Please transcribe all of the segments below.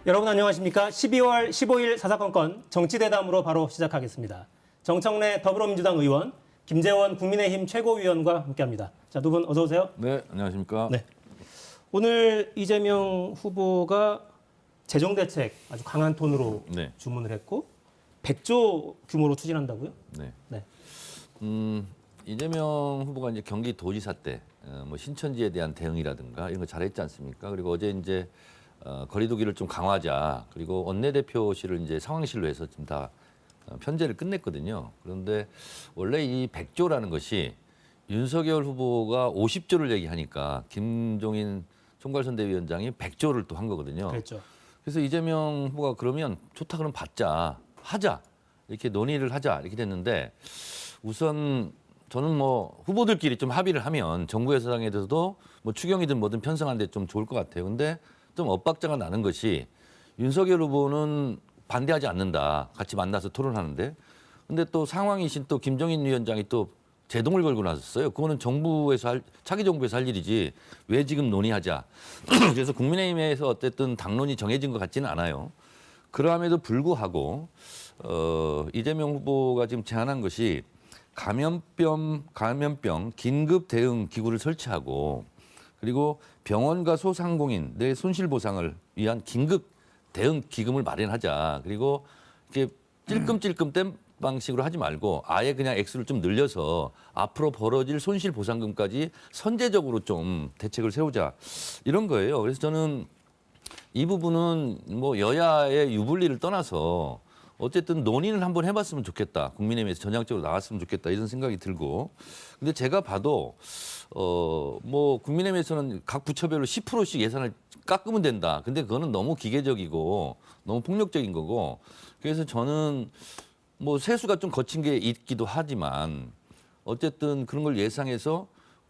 여러분 안녕하십니까? 12월 15일 사사건건 정치대담으로 바로 시작하겠습니다. 정청래 더불어민주당 의원, 김재원 국민의힘 최고위원과 함께합니다. 자, 두 분 어서 오세요. 네, 안녕하십니까? 네. 오늘 이재명 후보가 재정대책 아주 강한 톤으로 네. 주문을 했고 100조 규모로 추진한다고요? 네. 네. 이재명 후보가 이제 경기도지사 때 뭐 신천지에 대한 대응이라든가 이런 거 잘했지 않습니까? 그리고 어제 이제 거리두기를 좀 강화하자. 그리고 원내대표실을 이제 상황실로 해서 지금 다 편제를 끝냈거든요. 그런데 원래 이 100조라는 것이 윤석열 후보가 50조를 얘기하니까 김종인 총괄선대위원장이 100조를 또 한 거거든요. 그렇죠. 그래서 이재명 후보가 그러면 좋다 그럼 받자, 하자 이렇게 논의를 하자 이렇게 됐는데 우선 저는 뭐 후보들끼리 좀 합의를 하면 정부 예산에 대해서도 뭐 추경이든 뭐든 편성하는 데 좀 좋을 것 같아요. 근데 좀 엇박자가 나는 것이 윤석열 후보는 반대하지 않는다. 같이 만나서 토론하는데. 근데 또 상황이신 또 김종인 위원장이 또 제동을 걸고 나섰어요. 그거는 정부에서 차기 정부에서 할 일이지 왜 지금 논의하자. 그래서 국민의힘에서 어쨌든 당론이 정해진 것 같지는 않아요. 그럼에도 불구하고 이재명 후보가 지금 제안한 것이 감염병 긴급 대응 기구를 설치하고 그리고 병원과 소상공인 내 손실 보상을 위한 긴급 대응 기금을 마련하자. 그리고 이렇게 찔끔찔끔 뗀 방식으로 하지 말고 아예 그냥 액수를 좀 늘려서 앞으로 벌어질 손실 보상금까지 선제적으로 좀 대책을 세우자. 이런 거예요. 그래서 저는 이 부분은 뭐 여야의 유불리를 떠나서 어쨌든 논의는 한번 해봤으면 좋겠다. 국민의힘에서 전향적으로 나왔으면 좋겠다. 이런 생각이 들고. 근데 제가 봐도 뭐 국민의힘에서는 각 부처별로 10%씩 예산을 깎으면 된다. 근데 그거는 너무 기계적이고 너무 폭력적인 거고. 그래서 저는 뭐 세수가 좀 거친 게 있기도 하지만 어쨌든 그런 걸 예상해서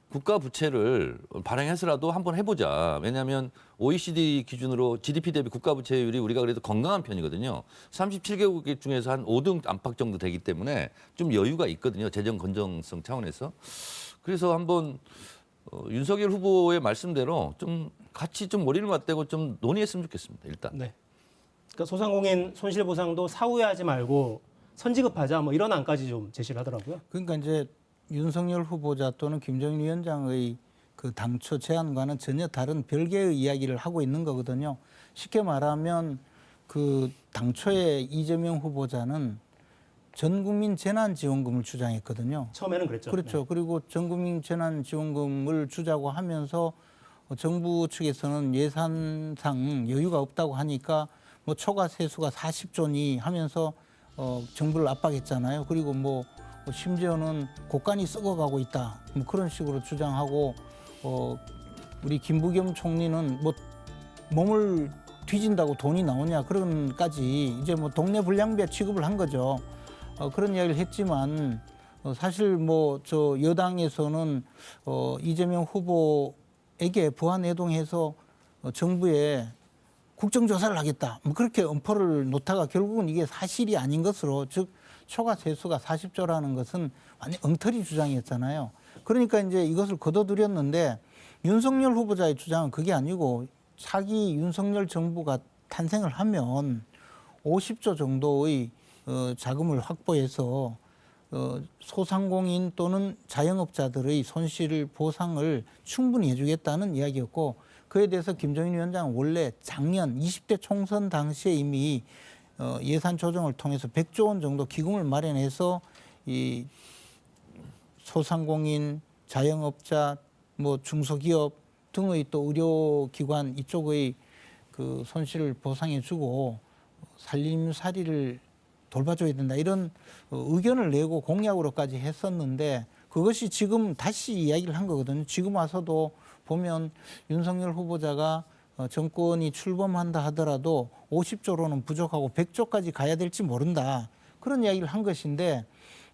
국가 부채를 발행해서라도 한번 해보자. 왜냐하면 OECD 기준으로 GDP 대비 국가 부채율이 우리가 그래도 건강한 편이거든요. 37개국 중에서 한 5등 안팎 정도 되기 때문에 좀 여유가 있거든요. 재정 건전성 차원에서. 그래서 한번 윤석열 후보의 말씀대로 좀 같이 좀 머리를 맞대고 좀 논의했으면 좋겠습니다. 일단. 네. 그러니까 소상공인 손실 보상도 사후에 말고 선지급하자 뭐 이런 안까지 좀 제시를 하더라고요. 그러니까 이제 윤석열 후보자 또는 김정인 위원장의 그 당초 제안과는 전혀 다른 별개의 이야기를 하고 있는 거거든요. 쉽게 말하면 그 당초에 이재명 후보자는 전국민 재난지원금을 주장했거든요. 처음에는 그랬죠. 그렇죠. 네. 그리고 전국민 재난지원금을 주자고 하면서 정부 측에서는 예산상 여유가 없다고 하니까 뭐 초과 세수가 40조니 하면서 정부를 압박했잖아요. 그리고 뭐 심지어는 곳간이 썩어가고 있다. 뭐 그런 식으로 주장하고 우리 김부겸 총리는 뭐 몸을 뒤진다고 돈이 나오냐 그런까지 이제 뭐 동네 불량배 취급을 한 거죠. 그런 이야기를 했지만 사실 뭐 저 여당에서는 이재명 후보에게 부안해동해서 정부에 국정조사를 하겠다. 뭐 그렇게 엄포를 놓다가 결국은 이게 사실이 아닌 것으로 즉 초과 세수가 40조라는 것은 완전 엉터리 주장이었잖아요. 그러니까 이제 이것을 거둬들였는데 윤석열 후보자의 주장은 그게 아니고 차기 윤석열 정부가 탄생을 하면 50조 정도의 자금을 확보해서 소상공인 또는 자영업자들의 손실 보상을 충분히 해주겠다는 이야기였고 그에 대해서 김종인 위원장은 원래 작년 20대 총선 당시에 이미 예산 조정을 통해서 100조 원 정도 기금을 마련해서 이 소상공인, 자영업자, 뭐 중소기업 등의 또 의료기관 이쪽의 그 손실을 보상해주고 살림살이를 돌봐줘야 된다 이런 의견을 내고 공약으로까지 했었는데 그것이 지금 다시 이야기를 한 거거든요. 지금 와서도 보면 윤석열 후보자가 정권이 출범한다 하더라도 50조로는 부족하고 100조까지 가야 될지 모른다. 그런 이야기를 한 것인데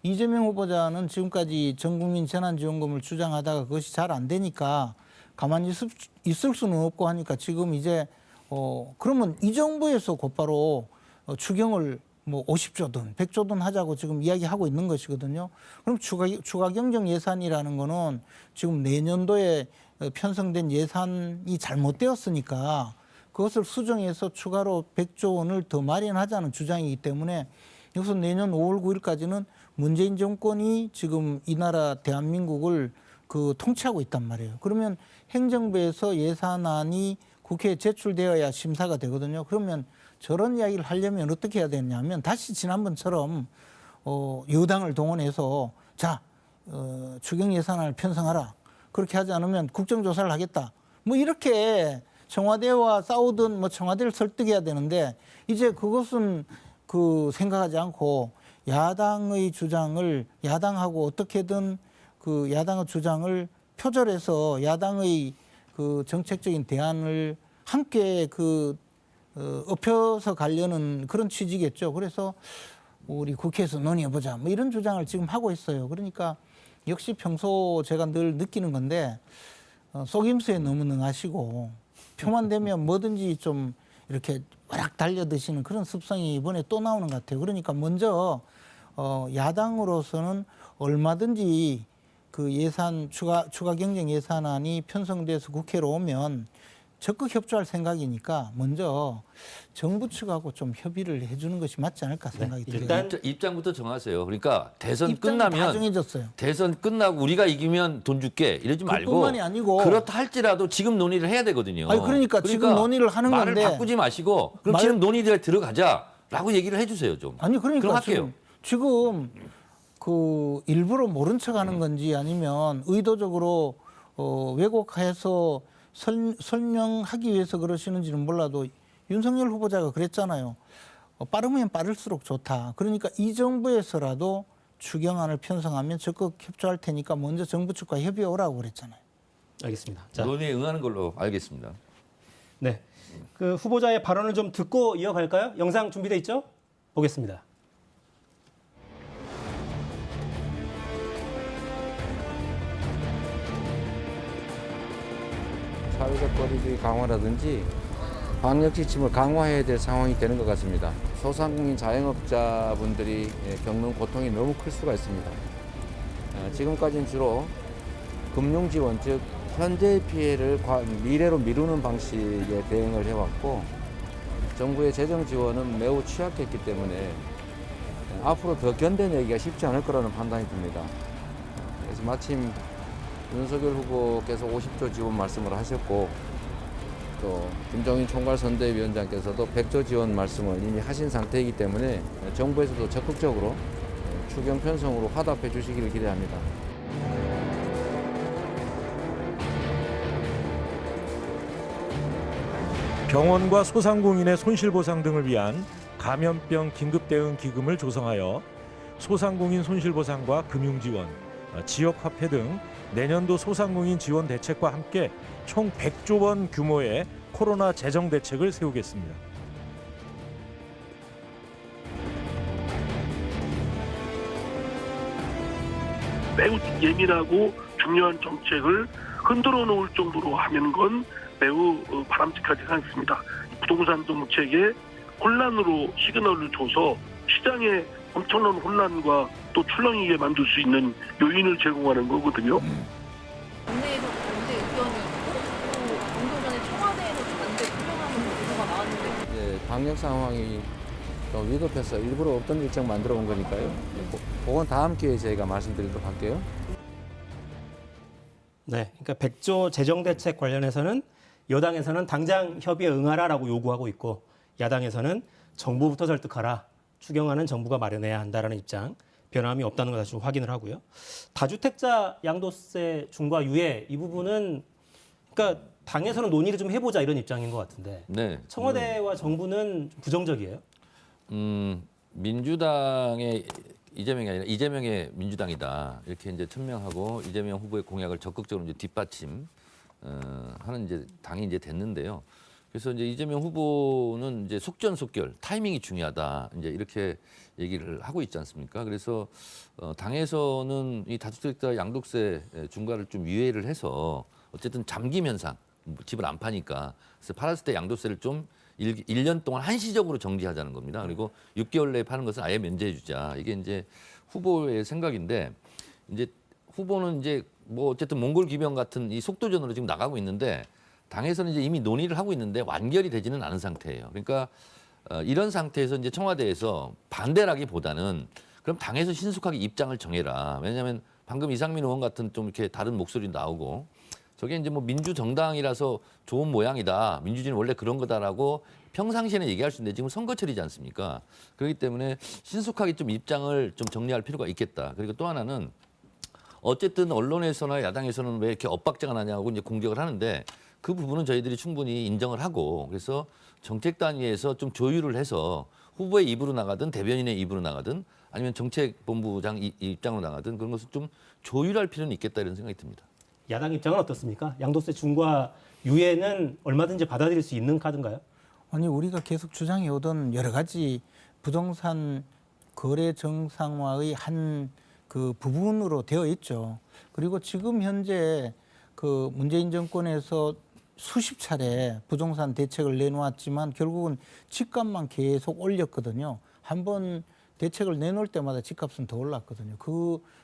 이재명 후보자는 지금까지 전국민 재난지원금을 주장하다가 그것이 잘 안 되니까 가만히 있을 수는 없고 하니까 지금 이제 그러면 이 정부에서 곧바로 추경을 뭐 50조든 100조든 하자고 지금 이야기하고 있는 것이거든요. 그럼 추가 경정 예산이라는 거는 지금 내년도에 편성된 예산이 잘못되었으니까 그것을 수정해서 추가로 100조 원을 더 마련하자는 주장이기 때문에 여기서 내년 5월 9일까지는 문재인 정권이 지금 이 나라 대한민국을 통치하고 있단 말이에요. 그러면 행정부에서 예산안이 국회에 제출되어야 심사가 되거든요. 그러면 저런 이야기를 하려면 어떻게 해야 되냐면 다시 지난번처럼 여당을 동원해서 자 추경 예산안을 편성하라. 그렇게 하지 않으면 국정조사를 하겠다. 뭐 이렇게 청와대와 싸우든 뭐 청와대를 설득해야 되는데 이제 그것은 생각하지 않고 야당의 주장을 야당하고 어떻게든 야당의 주장을 표절해서 야당의 정책적인 대안을 함께 엎혀서 가려는 그런 취지겠죠. 그래서 우리 국회에서 논의해보자. 뭐 이런 주장을 지금 하고 있어요. 그러니까 역시 평소 제가 늘 느끼는 건데 속임수에 너무 능하시고 표만 되면 뭐든지 좀 이렇게 와락 달려드시는 그런 습성이 이번에 또 나오는 것 같아요. 그러니까 먼저 야당으로서는 얼마든지 추가 경정 예산안이 편성돼서 국회로 오면 적극 협조할 생각이니까 먼저 정부 측하고 좀 협의를 해주는 것이 맞지 않을까 생각이 들어요. 일단 입장부터 정하세요. 그러니까 대선 입장이 다 끝나면 정해졌어요. 대선 끝나고 우리가 이기면 돈 줄게 이러지 말고 그뿐만이 아니고 그렇다 할지라도 지금 논의를 해야 되거든요. 아니 그러니까 지금 논의를 하는 말을 건데 바꾸지 마시고 그럼 지금 논의대에 들어가자라고 얘기를 해주세요 좀. 아니 그러니까 그럼 할게요. 지금 일부러 모른 척하는 건지 아니면 의도적으로 왜곡해서 설명하기 위해서 그러시는지는 몰라도 윤석열 후보자가 그랬잖아요. 빠르면 빠를수록 좋다. 그러니까 이 정부에서라도 추경안을 편성하면 적극 협조할 테니까 먼저 정부 측과 협의해 오라고 그랬잖아요. 알겠습니다. 자, 논의에 응하는 걸로 알겠습니다. 네, 후보자의 발언을 좀 듣고 이어갈까요? 영상 준비돼 있죠? 보겠습니다. 사회적 거리두기 강화라든지 방역 지침을 강화해야 될 상황이 되는 것 같습니다. 소상공인 자영업자분들이 겪는 고통이 너무 클 수가 있습니다. 지금까지는 주로 금융 지원, 즉 현재의 피해를 미래로 미루는 방식의 대응을 해왔고 정부의 재정 지원은 매우 취약했기 때문에 앞으로 더 견뎌내기가 쉽지 않을 거라는 판단이 듭니다. 그래서 마침 윤석열 후보께서 50조 지원 말씀을 하셨고 또 김종인 총괄선대위원장께서도 100조 지원 말씀을 이미 하신 상태이기 때문에 정부에서도 적극적으로 추경 편성으로 화답해 주시기를 기대합니다. 병원과 소상공인의 손실보상 등을 위한 감염병 긴급대응 기금을 조성하여 소상공인 손실보상과 금융지원, 지역화폐 등 내년도 소상공인 지원 대책과 함께 총 100조 원 규모의 코로나 재정 대책을 세우겠습니다. 매우 예민하고 중요한 정책을 흔들어 놓을 정도로 하는 건 매우 바람직하지 않습니다. 부동산 정책에 혼란으로 시그널을 줘서 시장에 엄청난 혼란과 또 출렁이게 만들 수 있는 요인을 제공하는 거거든요. 국내에서 반대 의견이었고 또 방금 전에 청와대에서 반대 투명하는 보도가 나왔는데 방역 상황이 좀 위급해서 일부러 없던 일정 만들어 온 거니까요. 그건 다음 기회에 저희가 말씀드리도록 할게요. 네, 그러니까 100조 재정 대책 관련해서는 여당에서는 당장 협의에 응하라라고 요구하고 있고 야당에서는 정부부터 설득하라. 추경안은 정부가 마련해야 한다라는 입장, 변함이 없다는 걸 다시 확인을 하고요. 다주택자 양도세 중과 유예 이 부분은 그러니까 당에서는 논의를 좀 해보자 이런 입장인 것 같은데 네. 청와대와 정부는 좀 부정적이에요. 민주당의 이재명이 아니라 이재명의 민주당이다 이렇게 이제 천명하고 이재명 후보의 공약을 적극적으로 이제 뒷받침 하는 이제 당이 이제 됐는데요. 그래서 이제 이재명 후보는 이제 속전속결 타이밍이 중요하다 이제 이렇게 얘기를 하고 있지 않습니까? 그래서 당에서는 이 다주택자 양도세 중과를 좀 유예를 해서 어쨌든 잠김 현상 집을 안 파니까 그래서 팔았을 때 양도세를 좀 1년 동안 한시적으로 정지하자는 겁니다. 그리고 6개월 내에 파는 것은 아예 면제해 주자. 이게 이제 후보의 생각인데 이제 후보는 이제 뭐 어쨌든 몽골 기병 같은 이 속도전으로 지금 나가고 있는데 당에서는 이제 이미 논의를 하고 있는데 완결이 되지는 않은 상태예요. 그러니까 이런 상태에서 이제 청와대에서 반대라기보다는 그럼 당에서 신속하게 입장을 정해라. 왜냐하면 방금 이상민 의원 같은 좀 이렇게 다른 목소리 나오고 저게 이제 뭐 민주정당이라서 좋은 모양이다. 민주주의는 원래 그런 거다라고 평상시에는 얘기할 수 있는데 지금 선거철이지 않습니까? 그렇기 때문에 신속하게 좀 입장을 좀 정리할 필요가 있겠다. 그리고 또 하나는 어쨌든 언론에서나 야당에서는 왜 이렇게 엇박자가 나냐고 이제 공격을 하는데 그 부분은 저희들이 충분히 인정을 하고 그래서 정책 단위에서 좀 조율을 해서 후보의 입으로 나가든 대변인의 입으로 나가든 아니면 정책본부장 입장으로 나가든 그런 것을 좀 조율할 필요는 있겠다 이런 생각이 듭니다. 야당 입장은 어떻습니까? 양도세 중과 유예는 얼마든지 받아들일 수 있는 카드인가요? 아니 우리가 계속 주장해 오던 여러 가지 부동산 거래 정상화의 한 그 부분으로 되어 있죠. 그리고 지금 현재 그 문재인 정권에서 수십 차례 부동산 대책을 내놓았지만 결국은 집값만 계속 올렸거든요. 한번 대책을 내놓을 때마다 집값은 더 올랐거든요.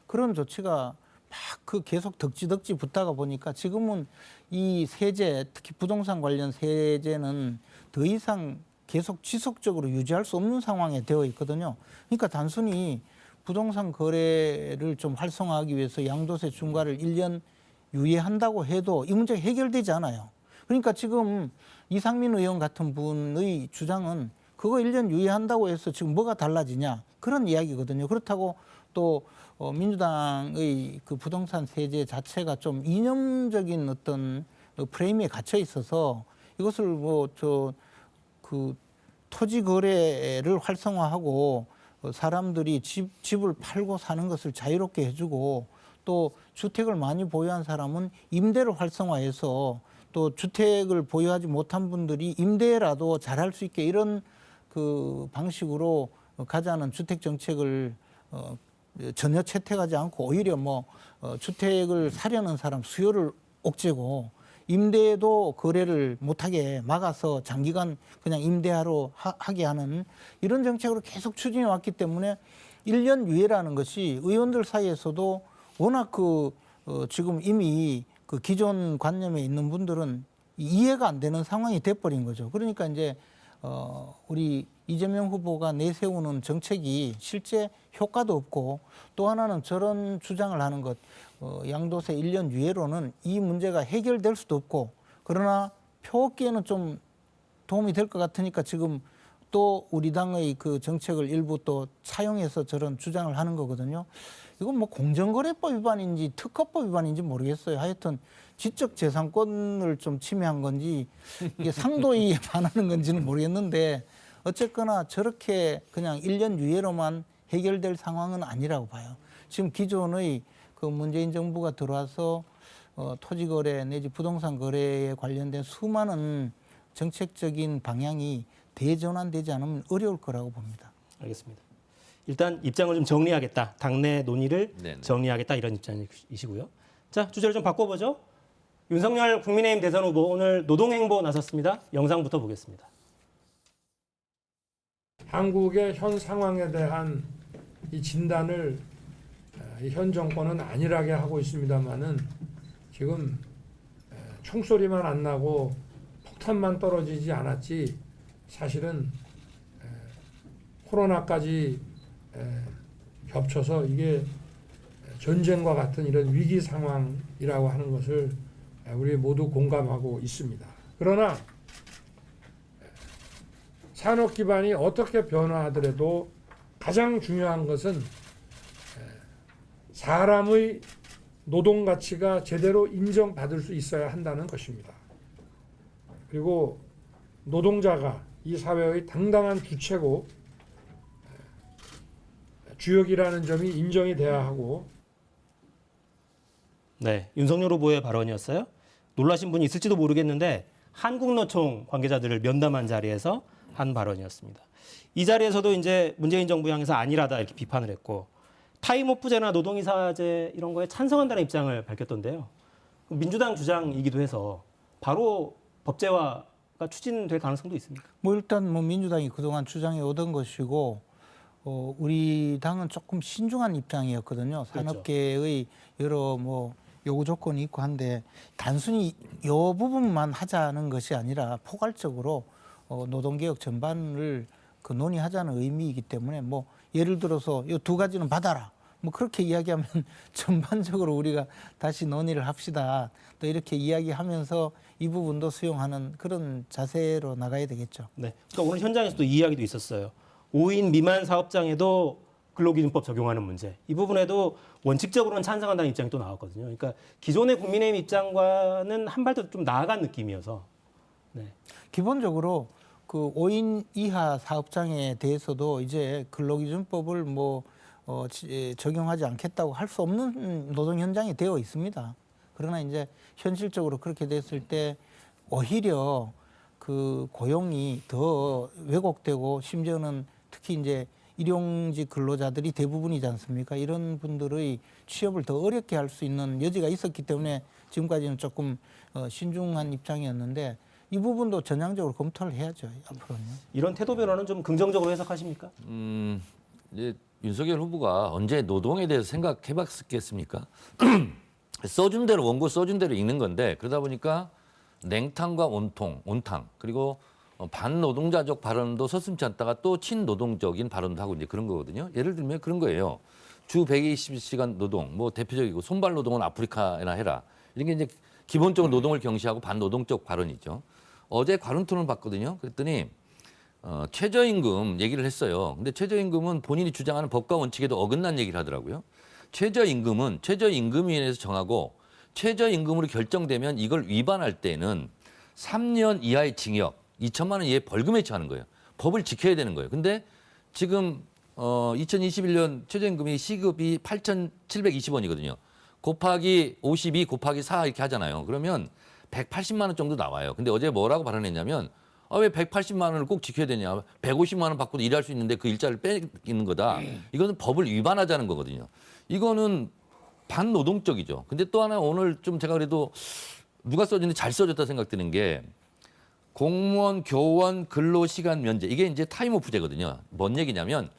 그런 조치가 막 그 계속 덕지덕지 붙다가 보니까 지금은 이 세제, 특히 부동산 관련 세제는 더 이상 계속 지속적으로 유지할 수 없는 상황에 되어 있거든요. 그러니까 단순히 부동산 거래를 좀 활성화하기 위해서 양도세 중과를 1년 유예한다고 해도 이 문제가 해결되지 않아요. 그러니까 지금 이상민 의원 같은 분의 주장은 그거 1년 유예한다고 해서 지금 뭐가 달라지냐 그런 이야기거든요. 그렇다고 또 민주당의 그 부동산 세제 자체가 좀 이념적인 어떤 프레임에 갇혀 있어서 이것을 그 토지 거래를 활성화하고 사람들이 집을 팔고 사는 것을 자유롭게 해주고 또 주택을 많이 보유한 사람은 임대를 활성화해서 또 주택을 보유하지 못한 분들이 임대라도 잘할 수 있게 이런 그 방식으로 가자는 주택 정책을 전혀 채택하지 않고 오히려 주택을 사려는 사람 수요를 옥죄고 임대도 거래를 못하게 막아서 장기간 그냥 임대하러 하게 하는 이런 정책으로 계속 추진해 왔기 때문에 1년 유예라는 것이 의원들 사이에서도 워낙 지금 이미 그 기존 관념에 있는 분들은 이해가 안 되는 상황이 돼버린 거죠. 그러니까 이제 우리 이재명 후보가 내세우는 정책이 실제 효과도 없고 또 하나는 저런 주장을 하는 것 양도세 1년 유예로는 이 문제가 해결될 수도 없고 그러나 표 얻기에는 좀 도움이 될 것 같으니까 지금 또 우리 당의 그 정책을 일부 또 차용해서 저런 주장을 하는 거거든요. 이건 뭐 공정거래법 위반인지 특허법 위반인지 모르겠어요. 하여튼 지적재산권을 좀 침해한 건지 이게 상도에 반하는 건지는 모르겠는데 어쨌거나 저렇게 그냥 1년 유예로만 해결될 상황은 아니라고 봐요. 지금 기존의 그 문재인 정부가 들어와서 토지거래 내지 부동산 거래에 관련된 수많은 정책적인 방향이 대전환되지 않으면 어려울 거라고 봅니다. 알겠습니다. 일단 입장을 좀 정리하겠다. 당내 논의를 네네. 정리하겠다 이런 입장이시고요. 자, 주제를 좀 바꿔보죠. 윤석열 국민의힘 대선 후보 오늘 노동행보 나섰습니다. 영상부터 보겠습니다. 한국의 현 상황에 대한 이 진단을 현 정권은 안일하게 하고 있습니다만은 지금 총소리만 안 나고 폭탄만 떨어지지 않았지 사실은 코로나까지 겹쳐서 이게 전쟁과 같은 이런 위기 상황이라고 하는 것을 우리 모두 공감하고 있습니다. 그러나 산업 기반이 어떻게 변화하더라도 가장 중요한 것은 사람의 노동 가치가 제대로 인정받을 수 있어야 한다는 것입니다. 그리고 노동자가 이 사회의 당당한 주체고 주역이라는 점이 인정이 돼야 하고. 네, 윤석열 후보의 발언이었어요. 놀라신 분이 있을지도 모르겠는데 한국노총 관계자들을 면담한 자리에서 한 발언이었습니다. 이 자리에서도 이제 문재인 정부 향해서 안일하다 이렇게 비판을 했고 타임오프제나 노동이사제 이런 거에 찬성한다는 입장을 밝혔던데요. 민주당 주장이기도 해서 바로 법제화가 추진될 가능성도 있습니까? 일단 민주당이 그동안 주장해 오던 것이고 우리 당은 조금 신중한 입장이었거든요. 산업계의 여러 요구 조건이 있고 한데 단순히 요 부분만 하자는 것이 아니라 포괄적으로 노동개혁 전반을 그 논의하자는 의미이기 때문에 뭐 예를 들어서 이 두 가지는 받아라. 뭐 그렇게 이야기하면 전반적으로 우리가 다시 논의를 합시다. 또 이렇게 이야기하면서 이 부분도 수용하는 그런 자세로 나가야 되겠죠. 네. 그러니까 오늘 현장에서도 이 이야기도 있었어요. 5인 미만 사업장에도 근로기준법 적용하는 문제. 이 부분에도 원칙적으로는 찬성한다는 입장이 또 나왔거든요. 그러니까 기존의 국민의힘 입장과는 한 발 더 좀 나아간 느낌이어서. 네. 기본적으로 그 5인 이하 사업장에 대해서도 이제 근로기준법을 적용하지 않겠다고 할 수 없는 노동 현장이 되어 있습니다. 그러나 이제 현실적으로 그렇게 됐을 때 오히려 그 고용이 더 왜곡되고 심지어는 특히 이제 일용직 근로자들이 대부분이지 않습니까? 이런 분들의 취업을 더 어렵게 할 수 있는 여지가 있었기 때문에 지금까지는 조금 신중한 입장이었는데 이 부분도 전향적으로 검토를 해야죠. 앞으로는. 이런 태도 변화는 좀 긍정적으로 해석하십니까? 이제 윤석열 후보가 언제 노동에 대해서 생각해봤겠습니까? 써준 대로 원고 써준 대로 읽는 건데 그러다 보니까 냉탕과 온탕 그리고 반노동자적 발언도 서슴지 않다가 또 친노동적인 발언도 하고 이제 그런 거거든요. 예를 들면 그런 거예요. 주 120시간 노동, 뭐 대표적이고 손발 노동은 아프리카나 해라. 이런 게 이제 기본적으로 노동을 경시하고 반노동적 발언이죠. 어제 관훈 토론을 봤거든요. 그랬더니 최저임금 얘기를 했어요. 근데 최저임금은 본인이 주장하는 법과 원칙에도 어긋난 얘기를 하더라고요. 최저임금은 최저임금위원회에서 정하고 최저임금으로 결정되면 이걸 위반할 때는 3년 이하의 징역, 2천만 원 이하의 벌금에 처하는 거예요. 법을 지켜야 되는 거예요. 근데 지금 2021년 최저임금이 시급이 8,720원이거든요. 곱하기 52 곱하기 4 이렇게 하잖아요. 그러면 180만 원 정도 나와요. 근데 어제 뭐라고 발언했냐면 왜 180만 원을 꼭 지켜야 되냐. 150만 원 받고도 일할 수 있는데 그 일자를 뺏기는 거다. 이거는 법을 위반하자는 거거든요. 이거는 반노동적이죠. 근데 또 하나 오늘 좀 제가 그래도 누가 써줬는데 잘 써줬다 생각드는 게 공무원, 교원, 근로시간 면제. 이게 이제 타임오프제거든요. 뭔 얘기냐면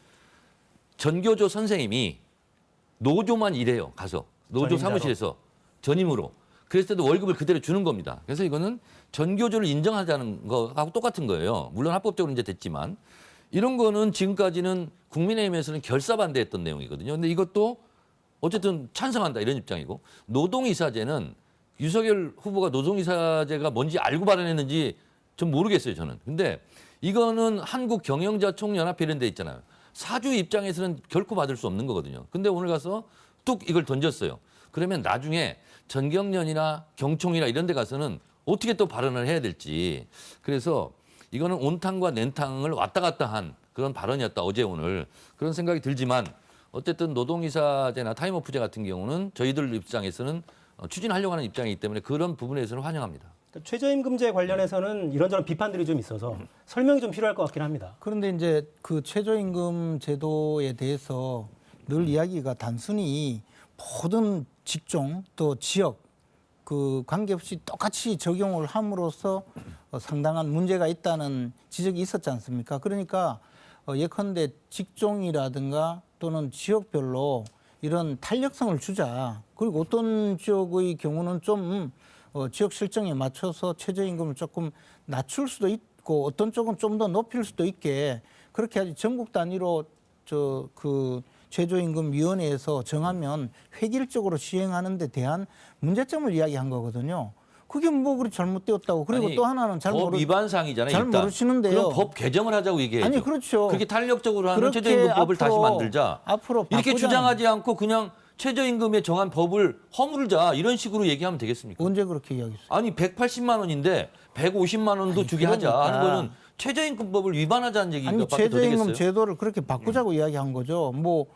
전교조 선생님이 노조만 일해요. 가서. 노조 전임자로. 사무실에서 전임으로. 그랬을 때도 월급을 그대로 주는 겁니다. 그래서 이거는 전교조를 인정하자는 거하고 똑같은 거예요. 물론 합법적으로 이제 됐지만 이런 거는 지금까지는 국민의힘에서는 결사반대했던 내용이거든요. 근데 이것도 어쨌든 찬성한다 이런 입장이고 노동이사제는 윤석열 후보가 노동이사제가 뭔지 알고 발언했는지 좀 모르겠어요 저는. 근데 이거는 한국경영자총연합회 이런 데 있잖아요. 사주 입장에서는 결코 받을 수 없는 거거든요. 근데 오늘 가서 뚝 이걸 던졌어요. 그러면 나중에 전경련이나 경총이나 이런 데 가서는 어떻게 또 발언을 해야 될지. 그래서 이거는 온탕과 냉탕을 왔다 갔다 한 그런 발언이었다 어제 오늘. 그런 생각이 들지만 어쨌든 노동이사제나 타임오프제 같은 경우는 저희들 입장에서는 추진하려고 하는 입장이기 때문에 그런 부분에서는 환영합니다. 그러니까 최저임금제 관련해서는 이런저런 비판들이 좀 있어서 설명이 좀 필요할 것 같긴 합니다. 그런데 이제 그 최저임금 제도에 대해서 늘 이야기가 단순히 모든 직종 또 지역 그 관계없이 똑같이 적용을 함으로써 상당한 문제가 있다는 지적이 있었지 않습니까? 그러니까 예컨대 직종이라든가 또는 지역별로 이런 탄력성을 주자. 그리고 어떤 지역의 경우는 좀 지역 실정에 맞춰서 최저임금을 조금 낮출 수도 있고 어떤 쪽은 좀 더 높일 수도 있게 그렇게 하지 전국 단위로 최저임금위원회에서 정하면 획일적으로 시행하는 데 대한 문제점을 이야기한 거거든요. 그게 뭐 그리 잘못되었다고. 그리고 아니, 또 하나는 법 위반 사항이잖아요. 잘 일단. 모르시는데요. 그럼 법 개정을 하자고 얘기해야죠. 아니 그렇죠. 그렇게 탄력적으로 하는 그렇게 최저임금법을 다시 앞으로- 만들자. 앞으로 이렇게 바꾸자는- 주장하지 않고 그냥 최저임금에 정한 법을 허물자 이런 식으로 얘기하면 되겠습니까? 언제 그렇게 이야기했어요? 아니 180만 원인데 150만 원도 주게 하자 하는 거는 최저임금법을 위반하자는 얘기가 아니 밖에 더 최저임금 되겠어요? 제도를 그렇게 바꾸자고 이야기한 거죠. 뭐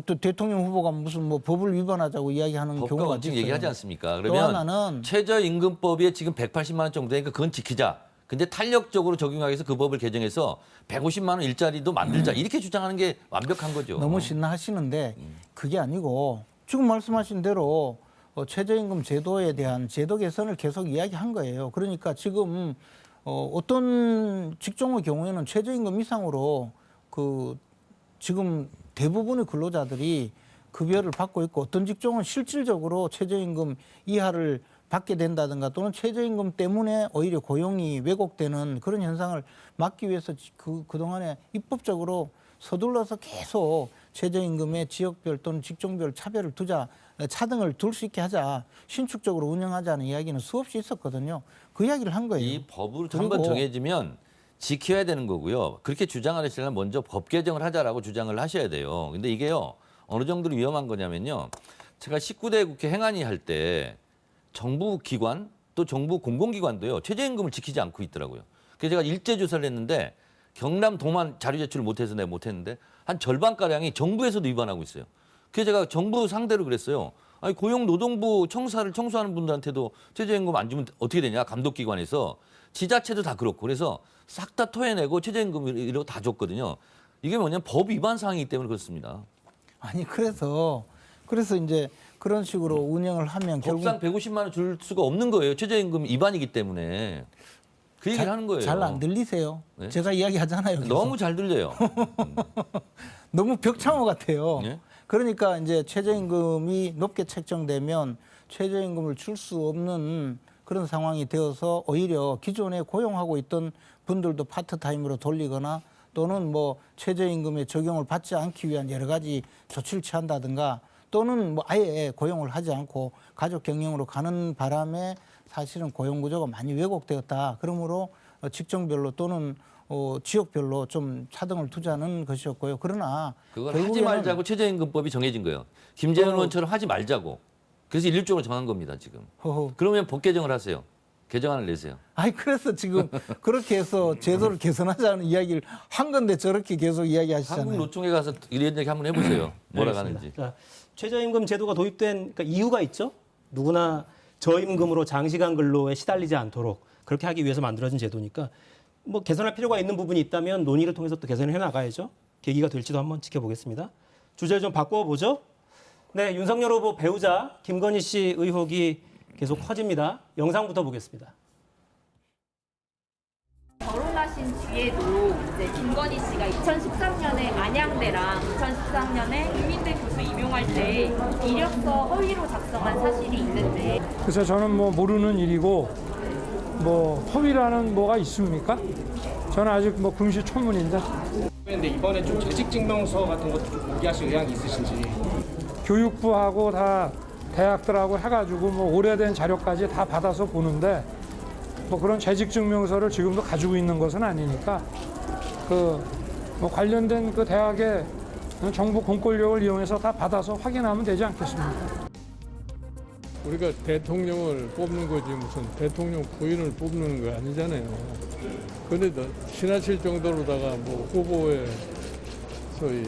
또 대통령 후보가 무슨 뭐 법을 위반하자고 이야기하는 법과 경우가 원칙 있어요. 얘기하지 않습니까? 또 그러면 하나는 최저임금법에 지금 180만 원 정도 되니까 그건 지키자. 근데 탄력적으로 적용하기 위해서 그 법을 개정해서 150만 원 일자리도 만들자. 이렇게 주장하는 게 완벽한 거죠. 너무 신나하시는데 그게 아니고 지금 말씀하신 대로 최저임금 제도에 대한 제도 개선을 계속 이야기한 거예요. 그러니까 지금 어떤 직종의 경우에는 최저임금 이상으로 지금 대부분의 근로자들이 급여를 받고 있고 어떤 직종은 실질적으로 최저임금 이하를 받게 된다든가 또는 최저임금 때문에 오히려 고용이 왜곡되는 그런 현상을 막기 위해서 그동안에 입법적으로 서둘러서 계속 최저임금의 지역별 또는 직종별 차별을 두자, 차등을 둘 수 있게 하자, 신축적으로 운영하자는 이야기는 수없이 있었거든요. 그 이야기를 한 거예요. 이 법을 한번 정해지면 지켜야 되는 거고요. 그렇게 주장하시려면 먼저 법 개정을 하자라고 주장을 하셔야 돼요. 근데 이게요, 어느 정도로 위험한 거냐면요. 제가 19대 국회 행안위 할 때 정부 기관 또 정부 공공기관도요, 최저임금을 지키지 않고 있더라고요. 그래서 제가 일제 조사를 했는데 경남 도만 자료 제출을 못해서 내가 못했는데 한 절반가량이 정부에서도 위반하고 있어요. 그래서 제가 정부 상대로 그랬어요. 아니, 고용노동부 청사를 청소하는 분들한테도 최저임금 안 주면 어떻게 되냐, 감독기관에서. 지자체도 다 그렇고. 그래서 싹 다 토해내고 최저임금 이러고 다 줬거든요. 이게 뭐냐면 법 위반 사항이기 때문에 그렇습니다. 아니 그래서 이제 그런 식으로 운영을 하면 법상 결국 150만 원 줄 수가 없는 거예요. 최저임금 위반이기 때문에. 그 얘기를 하는 거예요. 잘 안 들리세요? 네? 제가 이야기하잖아요. 계속. 너무 잘 들려요. 너무 벽창호 같아요. 네? 그러니까 이제 최저임금이 높게 책정되면 최저임금을 줄 수 없는 그런 상황이 되어서 오히려 기존에 고용하고 있던 분들도 파트타임으로 돌리거나 또는 뭐 최저임금의 적용을 받지 않기 위한 여러 가지 조치를 취한다든가 또는 뭐 아예 고용을 하지 않고 가족 경영으로 가는 바람에 사실은 고용 구조가 많이 왜곡되었다. 그러므로 직종별로 또는 지역별로 좀 차등을 두자는 것이었고요. 그러나 그걸 하지 말자고 최저임금법이 정해진 거예요. 김재현 의원처럼 하지 말자고. 그래서 일종으로 정한 겁니다, 지금. 그러면 법 개정을 하세요. 개정안을 내세요. 아니 그래서 지금 그렇게 해서 제도를 개선하자는 이야기를 한 건데 저렇게 계속 이야기하시잖아요. 한국노총에 가서 이런 얘기 한번 해보세요. 뭐라 하는지. 자, 최저임금 제도가 도입된 그러니까 이유가 있죠. 누구나 저임금으로 장시간 근로에 시달리지 않도록 그렇게 하기 위해서 만들어진 제도니까 뭐 개선할 필요가 있는 부분이 있다면 논의를 통해서 또 개선을 해나가야죠. 계기가 될지도 한번 지켜보겠습니다. 주제를 좀 바꿔보죠. 네, 윤석열 후보 배우자 김건희 씨 의혹이 계속 커집니다. 영상부터 보겠습니다. 결혼하신 뒤에도 이제 김건희 씨가 2013년에 안양대랑 2013년에 국민대 교수 임용할 때 이력서 허위로 작성한 사실이 있는데 그래서 저는 뭐 모르는 일이고 뭐 허위라는 뭐가 있습니까? 저는 아직 뭐 금시초문인데. 근데 이번에 좀 재직증명서 같은 것도 좀 공개하실 의향이 있으신지. 교육부하고 다 대학들하고 해가지고 뭐 오래된 자료까지 다 받아서 보는데 뭐 그런 재직증명서를 지금도 가지고 있는 것은 아니니까 뭐 관련된 그 대학의 정부 공권력을 이용해서 다 받아서 확인하면 되지 않겠습니까? 우리가 대통령을 뽑는 거지 무슨 대통령 부인을 뽑는 거 아니잖아요. 그래도 지나칠 정도로다가 뭐 후보의 소위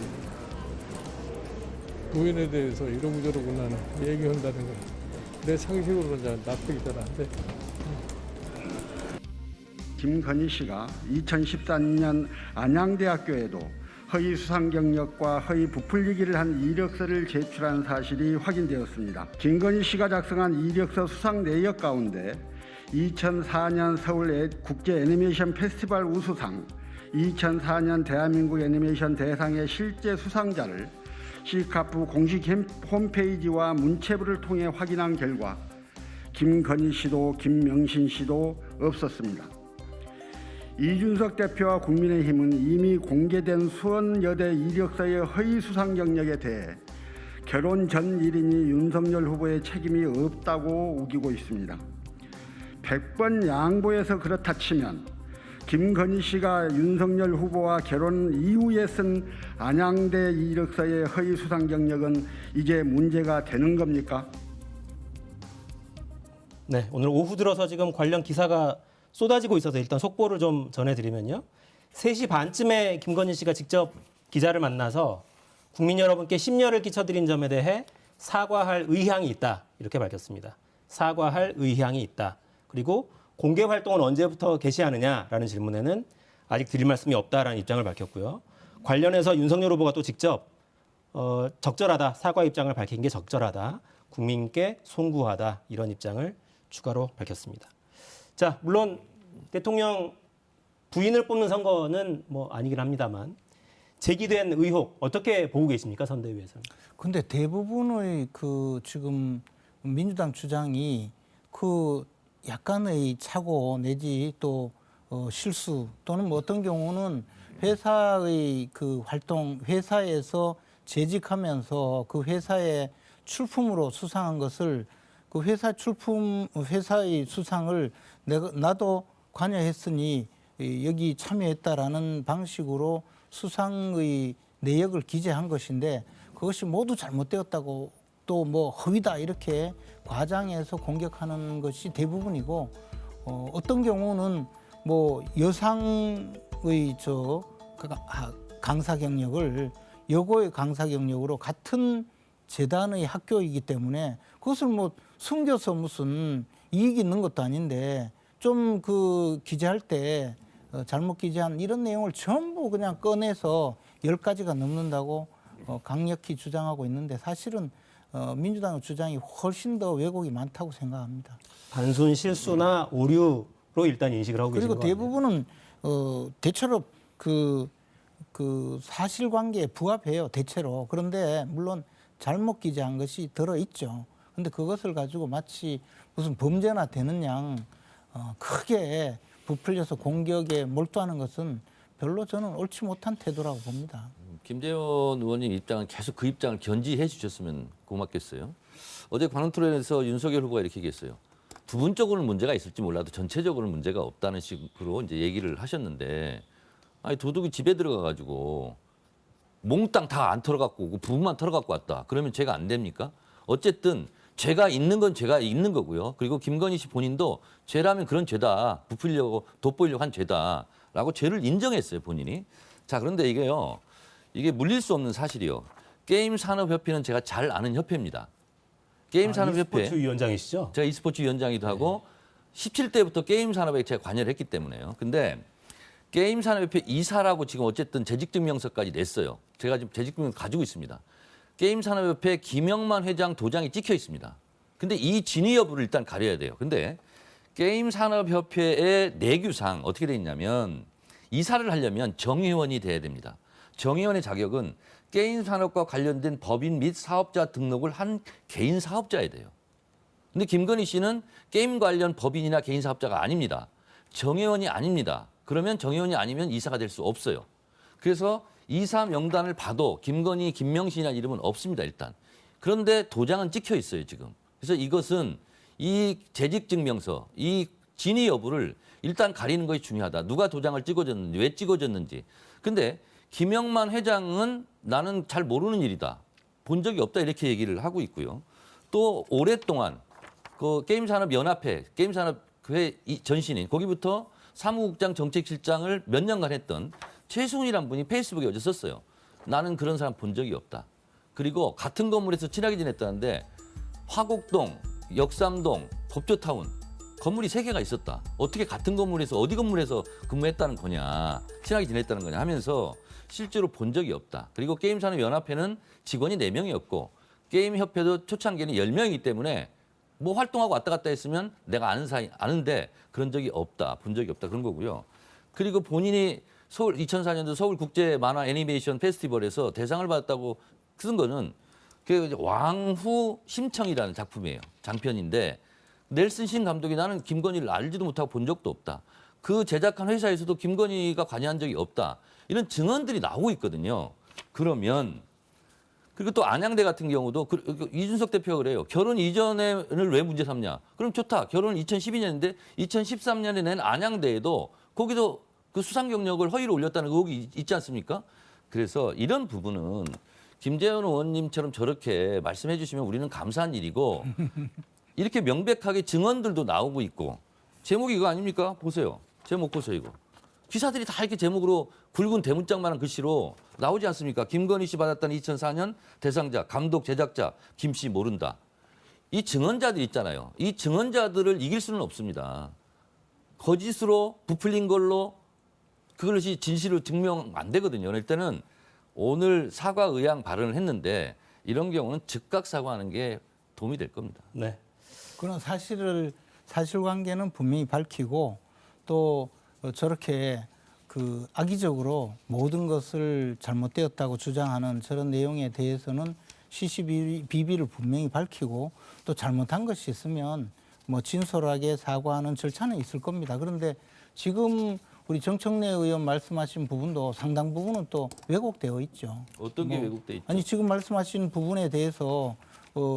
부인에 대해서 이러고 저러고 나는 얘기한다는 건 내 상식으로는 잘 납득이 잘 안 돼. 김건희 씨가 2014년 안양대학교에도 허위 수상 경력과 허위 부풀리기를 한 이력서를 제출한 사실이 확인되었습니다. 김건희 씨가 작성한 이력서 수상 내역 가운데 2004년 서울 국제 애니메이션 페스티벌 우수상, 2004년 대한민국 애니메이션 대상의 실제 수상자를 시카프 공식 홈페이지와 문체부를 통해 확인한 결과 김건희 씨도 김명신 씨도 없었습니다. 이준석 대표와 국민의힘은 이미 공개된 수원여대 이력서의 허위 수상 경력에 대해 결혼 전 일인이 윤석열 후보의 책임이 없다고 우기고 있습니다. 100번 양보해서 그렇다 치면 김건희 씨가 윤석열 후보와 결혼 이후에 쓴 안양대 이력서의 허위 수상 경력은 이제 문제가 되는 겁니까? 네, 오늘 오후 들어서 지금 관련 기사가 쏟아지고 있어서 일단 속보를 좀 전해드리면요. 3시 반쯤에 김건희 씨가 직접 기자를 만나서 국민 여러분께 심려를 끼쳐드린 점에 대해 사과할 의향이 있다. 이렇게 밝혔습니다. 사과할 의향이 있다. 그리고 공개 활동은 언제부터 개시하느냐라는 질문에는 아직 드릴 말씀이 없다라는 입장을 밝혔고요. 관련해서 윤석열 후보가 또 직접 적절하다. 사과 입장을 밝힌 게 적절하다. 국민께 송구하다. 이런 입장을 추가로 밝혔습니다. 자, 물론 대통령 부인을 뽑는 선거는 뭐 아니긴 합니다만 제기된 의혹 어떻게 보고 계십니까, 선대위에서는? 근데 대부분의 그 지금 민주당 주장이 그 약간의 착오 내지 또 실수 또는 뭐 어떤 경우는 회사의 그 활동, 회사에서 재직하면서 그 회사의 출품으로 수상한 것을 그 회사 출품, 회사의 수상을 나도 관여했으니 여기 참여했다라는 방식으로 수상의 내역을 기재한 것인데 그것이 모두 잘못되었다고 또 뭐 허위다 이렇게 과장해서 공격하는 것이 대부분이고 어떤 경우는 뭐 여상의 강사 경력을 여고의 강사 경력으로 같은 재단의 학교이기 때문에 그것을 뭐 숨겨서 무슨 이익이 있는 것도 아닌데 좀 그 기재할 때 잘못 기재한 이런 내용을 전부 그냥 꺼내서 10가지가 넘는다고 강력히 주장하고 있는데 사실은 민주당의 주장이 훨씬 더 왜곡이 많다고 생각합니다. 단순 실수나 오류로 일단 인식을 하고 계신 것 같아요. 그리고 대부분은 대체로 그 사실관계에 부합해요. 대체로. 그런데 물론 잘못 기재한 것이 들어있죠. 근데 그것을 가지고 마치 무슨 범죄나 되는 양 크게 부풀려서 공격에 몰두하는 것은 별로 저는 옳지 못한 태도라고 봅니다. 김재원 의원님 입장은 계속 그 입장을 견지해 주셨으면 고맙겠어요. 어제 관훈토론에서 윤석열 후보가 이렇게 얘기했어요. 부분적으로는 문제가 있을지 몰라도 전체적으로는 문제가 없다는 식으로 이제 얘기를 하셨는데 아니 도둑이 집에 들어가가지고 몽땅 다 안 털어갖고 오고 부분만 털어갖고 왔다. 그러면 죄가 안 됩니까? 어쨌든 죄가 있는 건 죄가 있는 거고요. 그리고 김건희 씨 본인도 죄라면 그런 죄다. 부풀려고 돋보이려고 한 죄다라고 죄를 인정했어요. 본인이. 자 그런데 이게 물릴 수 없는 사실이요. 게임산업협회는 제가 잘 아는 협회입니다. 게임산업협회. e스포츠 위원장이시죠? 제가 e스포츠 위원장이기도 하고 17대부터 게임산업에 제가 관여를 했기 때문에요. 근데 게임산업협회 이사라고 지금 어쨌든 재직증명서까지 냈어요. 제가 지금 재직증명서 가지고 있습니다. 게임산업협회 김영만 회장 도장이 찍혀 있습니다. 근데 이 진위 여부를 일단 가려야 돼요. 근데 게임산업협회의 내규상 어떻게 돼 있냐면 이사를 하려면 정회원이 돼야 됩니다. 정회원의 자격은 게임 산업과 관련된 법인 및 사업자 등록을 한 개인 사업자여야 돼요. 근데 김건희 씨는 게임 관련 법인이나 개인 사업자가 아닙니다. 정회원이 아닙니다. 그러면 정회원이 아니면 이사가 될 수 없어요. 그래서 이사 명단을 봐도 김건희, 김명신이라는 이름은 없습니다, 일단. 그런데 도장은 찍혀 있어요, 지금. 그래서 이것은 이 재직증명서, 이 진위 여부를 일단 가리는 것이 중요하다. 누가 도장을 찍어줬는지, 왜 찍어줬는지. 근데 김영만 회장은 나는 잘 모르는 일이다. 본 적이 없다 이렇게 얘기를 하고 있고요. 또 오랫동안 그 게임산업연합회, 게임산업회 전신인 거기부터 사무국장 정책실장을 몇 년간 했던 최승훈이라는 분이 페이스북에 어제 썼어요. 나는 그런 사람 본 적이 없다. 그리고 같은 건물에서 친하게 지냈다는데 화곡동, 역삼동, 법조타운 건물이 3개가 있었다. 어떻게 같은 건물에서 어디 건물에서 근무했다는 거냐. 친하게 지냈다는 거냐 하면서 실제로 본 적이 없다. 그리고 게임산업연합회는 직원이 4명이었고 게임협회도 초창기에는 10명이기 때문에 뭐 활동하고 왔다 갔다 했으면 내가 아는데 그런 적이 없다. 본 적이 없다. 그런 거고요. 그리고 본인이 2004년도 서울국제 만화 애니메이션 페스티벌에서 대상을 받았다고 쓴 거는 그 왕후 심청이라는 작품이에요. 장편인데 넬슨 신 감독이 나는 김건희를 알지도 못하고 본 적도 없다. 그 제작한 회사에서도 김건희가 관여한 적이 없다. 이런 증언들이 나오고 있거든요. 그러면 그리고 또 안양대 같은 경우도 이준석 대표가 그래요. 결혼 이전을 왜 문제 삼냐. 그럼 좋다. 결혼은 2012년인데 2013년에 낸 안양대에도 거기도 그 수상 경력을 허위로 올렸다는 의혹이 있지 않습니까? 그래서 이런 부분은 김재원 의원님처럼 저렇게 말씀해 주시면 우리는 감사한 일이고 이렇게 명백하게 증언들도 나오고 있고 제목이 이거 아닙니까? 보세요. 제목 보세요 이거. 기사들이 다 이렇게 제목으로 굵은 대문짝만한 글씨로 나오지 않습니까? 김건희 씨 받았다는 2004년 대상자, 감독, 제작자, 김 씨 모른다. 이 증언자들 있잖아요. 이 증언자들을 이길 수는 없습니다. 거짓으로 부풀린 걸로 그것이 진실로 증명 안 되거든요. 그럴 때는 오늘 사과 의향 발언을 했는데 이런 경우는 즉각 사과하는 게 도움이 될 겁니다. 네. 그런 사실관계는 분명히 밝히고 또 저렇게 그 악의적으로 모든 것을 잘못되었다고 주장하는 저런 내용에 대해서는 시시비비를 분명히 밝히고 또 잘못한 것이 있으면 뭐 진솔하게 사과하는 절차는 있을 겁니다. 그런데 지금 우리 정청래 의원 말씀하신 부분도 상당 부분은 또 왜곡되어 있죠. 어떤 게 왜곡돼 있죠? 아니 지금 말씀하신 부분에 대해서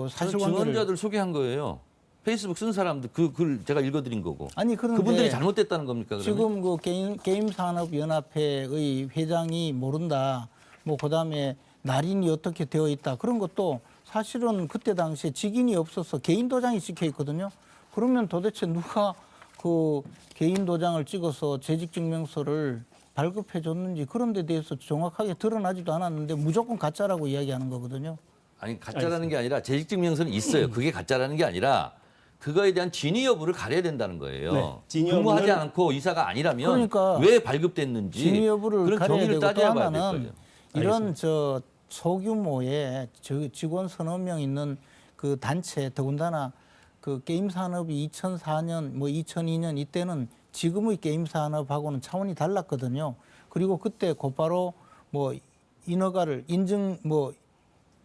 사실관계를 증언자들 소개한 거예요. 페이스북 쓴 사람들 그 글 제가 읽어드린 거고. 아니 그런데 그분들이 잘못됐다는 겁니까? 그러면? 지금 그 게임산업연합회의 회장이 모른다. 뭐 그다음에 날인이 어떻게 되어 있다. 그런 것도 사실은 그때 당시에 직인이 없어서 개인 도장이 찍혀 있거든요. 그러면 도대체 누가 그 개인 도장을 찍어서 재직증명서를 발급해 줬는지 그런 데 대해서 정확하게 드러나지도 않았는데 무조건 가짜라고 이야기하는 거거든요. 아니 가짜라는 게 아니라 재직증명서는 있어요. 그게 가짜라는 게 아니라 그거에 대한 진위 여부를 가려야 된다는 거예요. 네, 진위 근무하지 여부는- 않고 이사가 아니라면 그러니까 왜 발급됐는지 진위 여부를 그런 가려야 경위를 되고 또 따져봐야 될 하나는 거예요. 이런 저 소규모의 직원 서너 명 있는 그 단체 더군다나 그 게임 산업이 2004년 뭐 2002년 이때는 지금의 게임 산업하고는 차원이 달랐거든요. 그리고 그때 곧바로 뭐 인허가를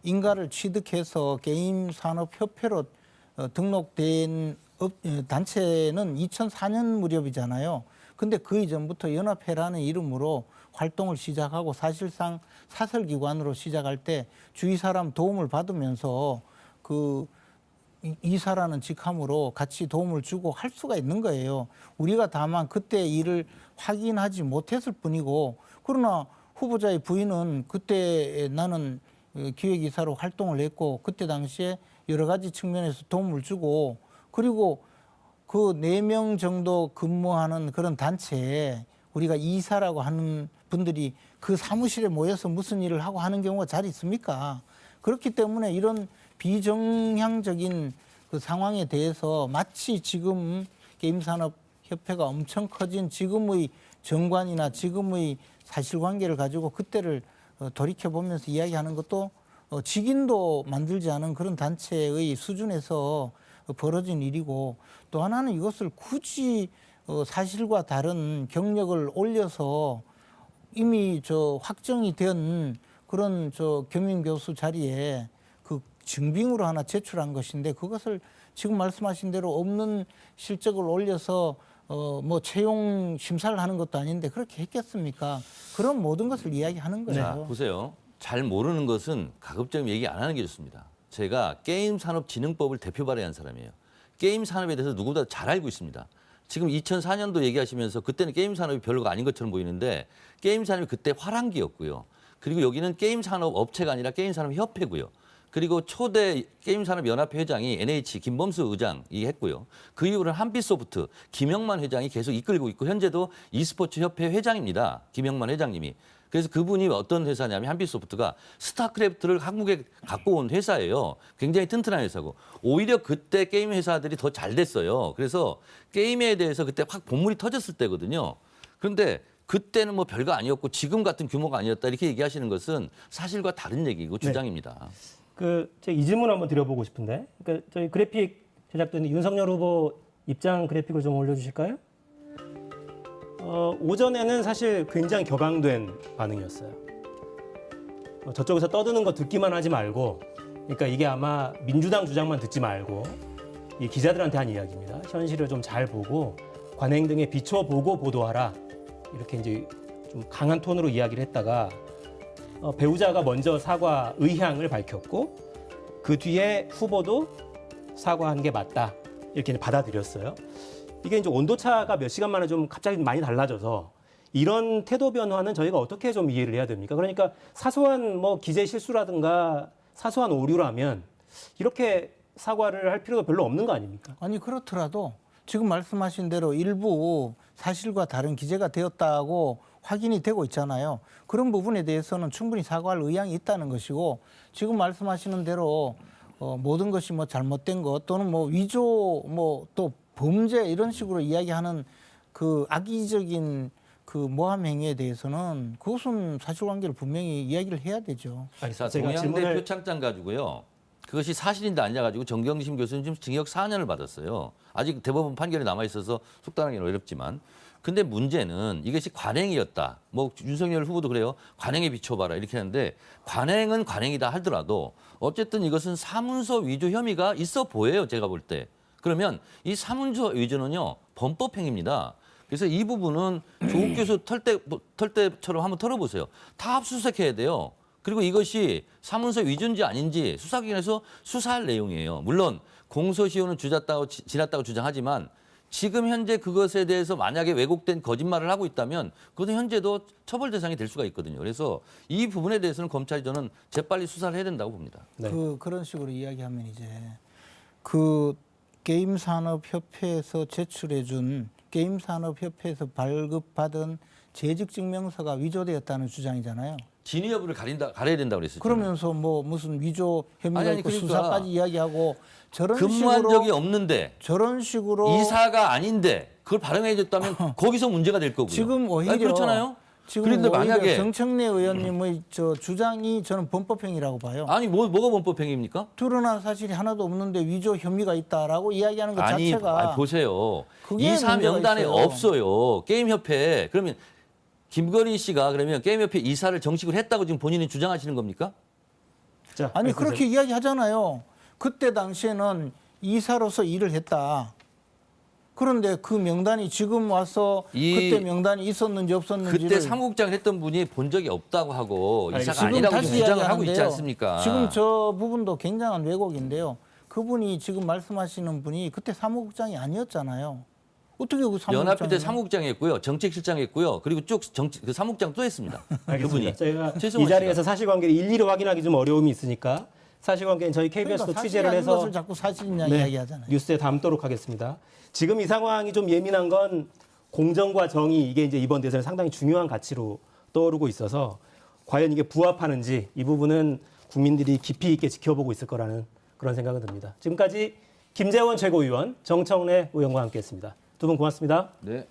인가를 취득해서 게임 산업 협회로 등록된 단체는 2004년 무렵이잖아요. 근데 그 이전부터 연합회라는 이름으로 활동을 시작하고 사실상 사설기관으로 시작할 때 주위 사람 도움을 받으면서 그 이사라는 직함으로 같이 도움을 주고 할 수가 있는 거예요. 우리가 다만 그때 일을 확인하지 못했을 뿐이고 그러나 후보자의 부인은 그때 나는 기획이사로 활동을 했고 그때 당시에 여러 가지 측면에서 도움을 주고 그리고 그 4명 정도 근무하는 그런 단체에 우리가 이사라고 하는 분들이 그 사무실에 모여서 무슨 일을 하고 하는 경우가 잘 있습니까? 그렇기 때문에 이런 비정향적인 그 상황에 대해서 마치 지금 게임산업협회가 엄청 커진 지금의 정관이나 지금의 사실관계를 가지고 그때를 돌이켜보면서 이야기하는 것도 직인도 만들지 않은 그런 단체의 수준에서 벌어진 일이고 또 하나는 이것을 굳이 사실과 다른 경력을 올려서 이미 확정이 된 그런 겸임교수 자리에 그 증빙으로 하나 제출한 것인데 그것을 지금 말씀하신 대로 없는 실적을 올려서 뭐 채용 심사를 하는 것도 아닌데 그렇게 했겠습니까? 그런 모든 것을 이야기하는 거예요. 자, 보세요. 잘 모르는 것은 가급적 얘기 안 하는 게 좋습니다. 제가 게임산업진흥법을 대표 발의한 사람이에요. 게임 산업에 대해서 누구보다 잘 알고 있습니다. 지금 2004년도 얘기하시면서 그때는 게임 산업이 별로가 아닌 것처럼 보이는데 게임 산업이 그때 화랑기였고요. 그리고 여기는 게임 산업 업체가 아니라 게임 산업 협회고요. 그리고 초대 게임산업연합회 회장이 NH 김범수 의장이 했고요. 그 이후로는 한빛소프트 김영만 회장이 계속 이끌고 있고 현재도 e스포츠 협회 회장입니다. 김영만 회장님이. 그래서 그분이 어떤 회사냐면 한빛소프트가 스타크래프트를 한국에 갖고 온 회사예요. 굉장히 튼튼한 회사고. 오히려 그때 게임 회사들이 더 잘 됐어요. 그래서 게임에 대해서 그때 확 본물이 터졌을 때거든요. 그런데 그때는 뭐 별거 아니었고 지금 같은 규모가 아니었다 이렇게 얘기하시는 것은 사실과 다른 얘기고 주장입니다. 제가 이 질문 한번 드려보고 싶은데, 그러니까 저희 그래픽 제작된 윤석열 후보 입장 그래픽을 좀 올려주실까요? 오전에는 사실 굉장히 격앙된 반응이었어요. 저쪽에서 떠드는 거 듣기만 하지 말고, 그러니까 이게 아마 민주당 주장만 듣지 말고 이 기자들한테 한 이야기입니다. 현실을 좀 잘 보고 관행 등에 비춰보고 보도하라. 이렇게 이제 좀 강한 톤으로 이야기를 했다가 배우자가 먼저 사과 의향을 밝혔고 그 뒤에 후보도 사과한 게 맞다. 이렇게 받아들였어요. 이게 이제 온도차가 몇 시간 만에 좀 갑자기 많이 달라져서 이런 태도 변화는 저희가 어떻게 좀 이해를 해야 됩니까? 그러니까 사소한 뭐 기재 실수라든가 사소한 오류라면 이렇게 사과를 할 필요가 별로 없는 거 아닙니까? 아니 그렇더라도 지금 말씀하신 대로 일부 사실과 다른 기재가 되었다고 확인이 되고 있잖아요. 그런 부분에 대해서는 충분히 사과할 의향이 있다는 것이고 지금 말씀하시는 대로 모든 것이 뭐 잘못된 것 또는 뭐 위조 뭐 또 범죄 이런 식으로 이야기하는 그 악의적인 그 모함 행위에 대해서는 그것은 사실관계를 분명히 이야기를 해야 되죠. 자, 동양대 표창장 가지고요. 그것이 사실인데 아니냐 가지고 정경심 교수는 지금 징역 4년을 받았어요. 아직 대법원 판결이 남아 있어서 속단하기는 어렵지만. 근데 문제는 이것이 관행이었다. 뭐 윤석열 후보도 그래요. 관행에 비춰봐라 이렇게 하는데 관행은 관행이다 하더라도 어쨌든 이것은 사문서 위조 혐의가 있어 보여요. 제가 볼 때. 그러면 이 사문서 위조는요. 범법행위입니다. 그래서 이 부분은 조국 교수 털때처럼 한번 털어보세요. 다 압수수색해야 돼요. 그리고 이것이 사문서 위조인지 아닌지 수사기관에서 수사할 내용이에요. 물론 공소시효는 지났다고 주장하지만 지금 현재 그것에 대해서 만약에 왜곡된 거짓말을 하고 있다면 그것은 현재도 처벌 대상이 될 수가 있거든요. 그래서 이 부분에 대해서는 검찰이 저는 재빨리 수사를 해야 된다고 봅니다. 네. 그런 식으로 이야기하면 이제 그 게임산업협회에서 제출해준 게임산업협회에서 발급받은 재직증명서가 위조되었다는 주장이잖아요. 진위 여부를 가려야 된다고 그랬었죠. 그러면서 뭐 무슨 위조 혐의가 아니, 있고 그러니까 수사까지 이야기하고 저런 근무한 식으로 적이 없는데 저런 식으로 이사가 아닌데 그걸 발행해 줬다면 거기서 문제가 될 거고요. 지금 오히려 아니, 그렇잖아요. 지금 그런데 오히려 만약에 정청래 의원님의 저 주장이 저는 범법행위라고 봐요. 아니 뭐가 범법행위입니까? 드러난 사실이 하나도 없는데 위조 혐의가 있다라고 이야기하는 것 자체가 아니 보세요. 그게 이사 문제가 명단에 있어요. 없어요. 게임협회. 그러면 김건희 씨가 그러면 게임협회 이사를 정식으로 했다고 지금 본인이 주장하시는 겁니까? 자, 아니 말씀하세요. 그렇게 이야기하잖아요. 그때 당시에는 이사로서 일을 했다. 그런데 그 명단이 지금 와서 그때 명단이 있었는지 없었는지를 그때 사무국장을 했던 분이 본 적이 없다고 하고 이사가 지금 아니라고 다시 주장을 하고 있지 이야기하는데요. 않습니까? 지금 저 부분도 굉장한 왜곡인데요. 그분이 지금 말씀하시는 분이 그때 사무국장이 아니었잖아요. 어떻게 그 사무국장? 연합회 때 사무국장했고요, 정책실장했고요, 그리고 쭉 그 사무국장 또 했습니다. 그분이. 저희가 최승원 이 자리에서 씨가. 사실관계를 일일이 확인하기 좀 어려움이 있으니까 사실관계는 저희 KBS도 그러니까 취재를 사실이 아닌 해서 것을 자꾸 사실이냐 네, 이야기하잖아요. 뉴스에 담도록 하겠습니다. 지금 이 상황이 좀 예민한 건 공정과 정의 이게 이제 이번 대선에 상당히 중요한 가치로 떠오르고 있어서 과연 이게 부합하는지 이 부분은 국민들이 깊이 있게 지켜보고 있을 거라는 그런 생각은 듭니다. 지금까지 김재원 최고위원, 정청래 의원과 함께했습니다. 두 분 고맙습니다. 네.